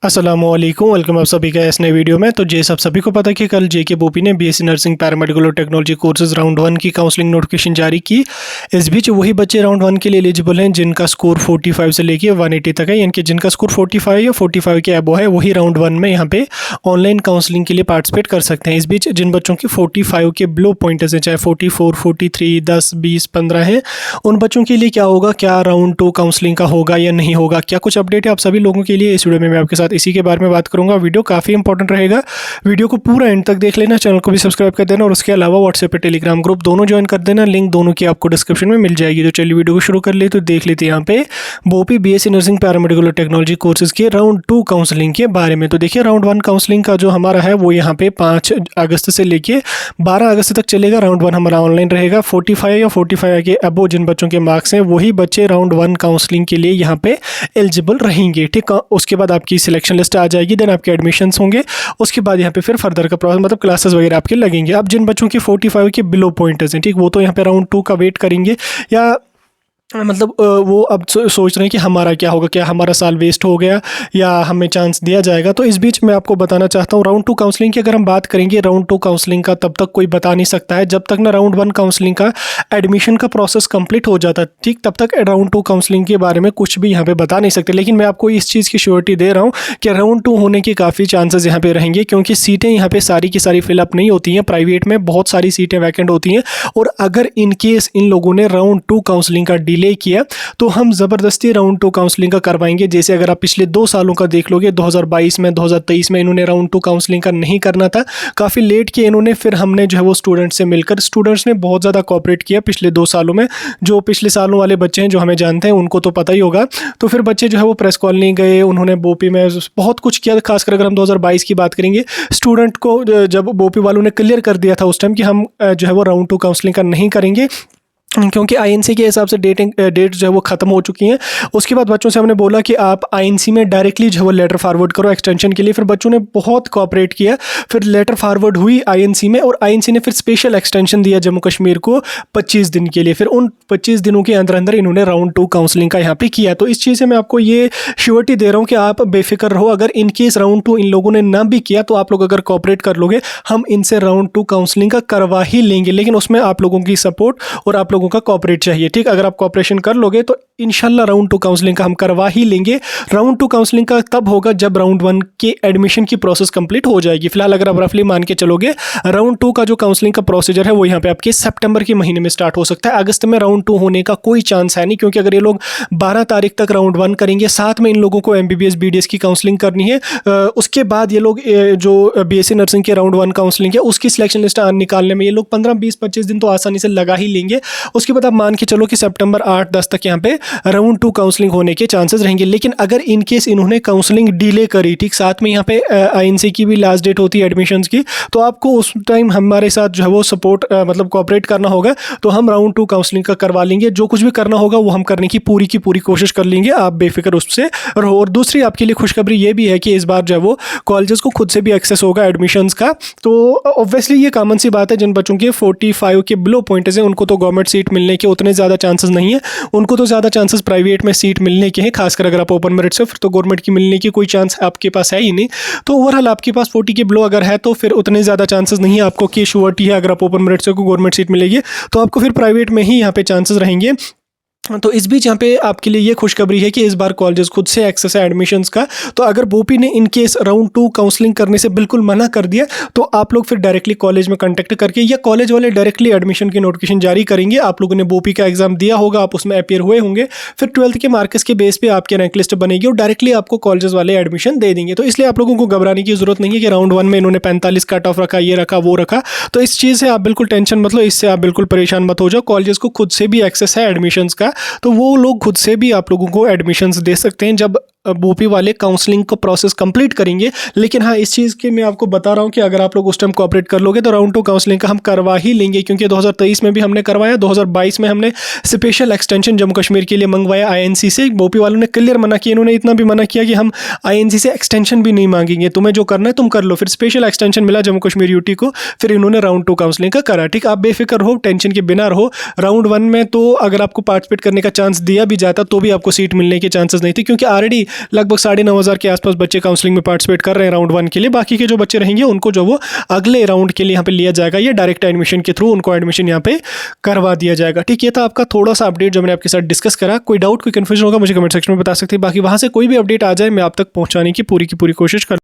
अस्सलामुअलैकुम, वेलकम आप सभी का इस नए वीडियो में। तो जैसे आप सभी को पता कि कल जेके बोपी ने बीएससी नर्सिंग पैरामेडिकल और टेक्नोलॉजी कोर्सेज राउंड 1 की काउंसलिंग नोटिफिकेशन जारी की। इस बीच वही बच्चे राउंड 1 के लिए एलिजिबल हैं जिनका स्कोर 45 से लेके 180 तक है, यानी कि जिनका स्कोर 45 या 45 के अबव है वही राउंड 1 में यहाँ पे ऑनलाइन काउंसलिंग के लिए पार्टिसिपेट कर सकते हैं। इस बीच जिन बच्चों की 45 के बिलो पॉइंटर्स हैं, चाहे 44, 43, 10, 20, 15 हैं, उन बच्चों के लिए क्या होगा, क्या राउंड 2 काउंसलिंग का होगा या नहीं होगा, क्या कुछ अपडेट है आप सभी लोगों के लिए इस वीडियो में मैं आपके साथ इसी के बारे में बात करूंगा। वीडियो काफ़ी इंपॉर्टेंट रहेगा, वीडियो को पूरा एंड तक देख लेना, चैनल को भी सब्सक्राइब कर देना और उसके अलावा व्हाट्सएप पे टेलीग्राम ग्रुप दोनों ज्वाइन कर देना। लिंक दोनों की आपको डिस्क्रिप्शन में मिल जाएगी। तो चलिए वीडियो को शुरू कर ले। तो देख लेते हैं यहाँ पे बोपी बीएससी नर्सिंग पैरामेडिकल और टेक्नोलॉजी कोर्सेज के राउंड 2 काउंसलिंग के बारे में। तो देखिए राउंड 1 काउंसलिंग का जो हमारा है वो यहाँ पे 5 अगस्त से लेके 12 अगस्त तक चलेगा। राउंड 1 हमारा ऑनलाइन रहेगा। 45 या 45 के अबो जिन बच्चों के मार्क्स हैं वही बच्चे राउंड 1 काउंसलिंग के लिए यहाँ पे एलिजिबल रहेंगे। ठीक, उसके बाद आपकी सिलेक्शन लिस्ट आ जाएगी, देन आपके एडमिशन्स होंगे, उसके बाद यहाँ पे फिर फर्दर का प्रोसेस मतलब क्लासेस वगैरह आपके लगेंगे। अब जिन बच्चों की 45 के बिलो पॉइंटर्स हैं, ठीक, वो तो यहाँ पे राउंड 2 का वेट करेंगे या मतलब वो अब सोच रहे हैं कि हमारा क्या होगा, क्या हमारा साल वेस्ट हो गया या हमें चांस दिया जाएगा। तो इस बीच मैं आपको बताना चाहता हूँ राउंड 2 काउंसलिंग की अगर हम बात करेंगे, राउंड 2 काउंसलिंग का तब तक कोई बता नहीं सकता है जब तक ना राउंड 1 काउंसलिंग का एडमिशन का प्रोसेस कंप्लीट हो जाता है। ठीक, तब तक राउंड 2 काउंसलिंग के बारे में कुछ भी यहाँ पे बता नहीं सकते। लेकिन मैं आपको इस चीज़ की श्योरिटी दे रहा हूँ कि राउंड 2 होने के काफ़ी चांसेस यहाँ पे रहेंगे, क्योंकि सीटें यहाँ पे सारी की सारी फिलअप नहीं होती हैं। प्राइवेट में बहुत सारी सीटें वैकेंट होती हैं और अगर इन केस इन लोगों ने राउंड 2 काउंसलिंग का डिले किया तो हम ज़बरदस्ती राउंड 2 काउंसलिंग का करवाएंगे। जैसे अगर आप पिछले 2 सालों का देख लोगे, 2022 में 2023 में इन्होंने राउंड 2 काउंसलिंग का नहीं करना था, काफ़ी लेट किया इन्होंने। फिर हमने जो है वो स्टूडेंट्स से मिलकर, स्टूडेंट्स ने बहुत ज़्यादा कोऑपरेट किया पिछले 2 सालों में। जो पिछले सालों वाले बच्चे हैं जो हमें जानते हैं उनको तो पता ही होगा। तो फिर बच्चे जो है वो प्रेस कॉलोनी गए, उन्होंने बोपी में बहुत कुछ किया। खासकर अगर हम 2022 की बात करेंगे, स्टूडेंट को जब बोपी वालों ने क्लियर कर दिया था उस टाइम कि हम जो है वो राउंड 2 काउंसलिंग का नहीं करेंगे, क्योंकि आईएनसी के हिसाब से डेट जो है वो ख़त्म हो चुकी हैं। उसके बाद बच्चों से हमने बोला कि आप आईएनसी में डायरेक्टली जो है वो लेटर फॉरवर्ड करो एक्सटेंशन के लिए। फिर बच्चों ने बहुत कोऑपरेट किया, फिर लेटर फॉरवर्ड हुई आईएनसी में और आईएनसी ने फिर स्पेशल एक्सटेंशन दिया जम्मू कश्मीर को 25 दिन के लिए। फिर उन 25 दिनों के अंदर अंदर इन्होंने राउंड 2 काउंसलिंग का यहाँ पे किया। तो इस चीज़ से मैं आपको ये श्योरिटी दे रहा हूँ कि आप बेफिक्र रहो। अगर इन केस राउंड 2 इन लोगों ने ना भी किया तो आप लोग अगर कोऑपरेट कर लोगे, हम इनसे राउंड 2 काउंसलिंग का करवा ही लेंगे। लेकिन उसमें आप लोगों की सपोर्ट और आप लोगों का कोऑपरेट चाहिए। ठीक, अगर आप कोऑपरेशन कर लोगे तो इंशाल्लाह राउंड 2 काउंसलिंग का हम करवा ही लेंगे। राउंड 2 काउंसलिंग का तब होगा जब राउंड 1 के एडमिशन की प्रोसेस कंप्लीट हो जाएगी। फिलहाल अगर आप रफली मान के चलोगे, राउंड 2 का जो काउंसलिंग का प्रोसीजर है वो यहाँ पे आपके सितंबर के महीने में स्टार्ट हो सकता है। अगस्त में राउंड 2 होने का कोई चांस है नहीं, क्योंकि अगर ये लोग 12 तारीख तक राउंड 1 करेंगे, साथ में इन लोगों को एमबीबीएस बीडीएस की काउंसलिंग करनी है, उसके बाद ये लोग जो बीएससी नर्सिंग के राउंड 1 काउंसलिंग है उसकी सिलेक्शन लिस्ट निकालने में ये लोग 15, 20, 25 दिन तो आसानी से लगा ही लेंगे। उसके बाद आप मान के चलो कि सितंबर 8-10 तक यहाँ पे राउंड 2 काउंसलिंग होने के चांसेस रहेंगे। लेकिन अगर इन केस इन्होंने काउंसलिंग डिले करी, ठीक, साथ में यहाँ पे आईएनसी की भी लास्ट डेट होती है एडमिशन्स की, तो आपको उस टाइम हमारे साथ जो है वो सपोर्ट मतलब कोऑपरेट करना होगा। तो हम राउंड 2 काउंसलिंग का करवा लेंगे। जो कुछ भी करना होगा वो हम करने की पूरी कोशिश कर लेंगे। आप बेफिक्र उससे रहो। और दूसरी आपके लिए खुशखबरी ये भी है कि इस बार जो है वो कॉलेजेस को खुद से भी एक्सेस होगा एडमिशन्स का। तो ऑब्वियसली ये कॉमन सी बात है, जिन बच्चों के 45 के बिलो पॉइंट्स हैं उनको तो गवर्नमेंट सीट मिलने के उतने ज़्यादा चांसेस नहीं है, उनको तो ज़्यादा चांसेस प्राइवेट में सीट मिलने के हैं। खासकर अगर आप ओपन मेरिट से, फिर तो गवर्नमेंट की मिलने की कोई चांस आपके पास है ही नहीं। तो ओवरऑल आपके पास 40 के बिलो अगर है तो फिर उतने ज़्यादा चांसेस नहीं है आपको कि श्योरिटी है अगर आप ओपन मेरिट से को गवर्नमेंट सीट मिलेगी, तो आपको फिर प्राइवेट में ही यहाँ पे चांसेस रहेंगे। तो इस बीच यहाँ पे आपके लिए ये खुशखबरी है कि इस बार कॉलेजेस खुद से एक्सेस है एडमिशन्स का। तो अगर बोपी ने इन केस राउंड 2 काउंसलिंग करने से बिल्कुल मना कर दिया तो आप लोग फिर डायरेक्टली कॉलेज में कांटेक्ट करके, या कॉलेज वाले डायरेक्टली एडमिशन की नोटिफिकेशन जारी करेंगे। आप लोगों ने बोपी का एग्जाम दिया होगा, आप उसमें अपीयर हुए होंगे, फिर 12th के मार्क्स के बेस पे आपकी रैंक लिस्ट बनेगी और डायरेक्टली आपको कॉलेजेस वाले एडमिशन दे देंगे। तो इसलिए आप लोगों को घबराने की जरूरत नहीं है कि राउंड 1 में इन्होंने 45 कट ऑफ रखा, ये रखा, वो रखा। तो इस चीज़ से आप बिल्कुल टेंशन मत लो, इससे आप बिल्कुल परेशान मत हो जाओ। कॉलेजेस को खुद से भी एक्सेस है एडमिशन्स का, तो वो लोग खुद से भी आप लोगों को एडमिशन्स दे सकते हैं जब बोपी वाले काउंसलिंग को प्रोसेस कंप्लीट करेंगे। लेकिन हाँ, इस चीज़ के मैं आपको बता रहा हूँ कि अगर आप लोग उस टाइम कोऑपरेट कर लोगे तो राउंड 2 काउंसलिंग का हम करवा ही लेंगे, क्योंकि 2023 में भी हमने करवाया, 2022 में हमने स्पेशल एक्सटेंशन जम्मू कश्मीर के लिए मंगवाया आईएनसी से। बोपी वालों ने क्लियर मना किया, इन्होंने इतना भी मना किया कि हम आईएनसी से एक्सटेंशन भी नहीं मांगेंगे, तुम्हें जो करना है तुम कर लो। फिर स्पेशल एक्सटेंशन मिला जम्मू कश्मीर यूटी को, फिर इन्होंने राउंड 2 काउंसलिंग का करा। ठीक, आप बेफिक्र हो, टेंशन के बिना रहो। राउंड 1 में तो अगर आपको पार्टिसिपेट करने का चांस दिया भी जाता तो भी आपको सीट मिलने के चांसेस नहीं थे, क्योंकि ऑलरेडी लगभग 9,500 के आसपास बच्चे काउंसलिंग में पार्टिसिपेट कर रहे हैं राउंड 1 के लिए। बाकी के जो बच्चे रहेंगे उनको जो वो अगले राउंड के लिए यहाँ पे लिया जाएगा, या डायरेक्ट एडमिशन के थ्रू उनको एडमिशन यहाँ पे करवा दिया जाएगा। ठीक, ये था आपका थोड़ा सा अपडेट जो मैंने आपके साथ डिस्कस करा। कोई डाउट, कोई कंफ्यूजन होगा मुझे कमेंट सेक्शन में बता सकते हैं। बाकी वहाँ से कोई भी अपडेट आ जाए मैं आप तक पहुँचाने की पूरी कोशिश कर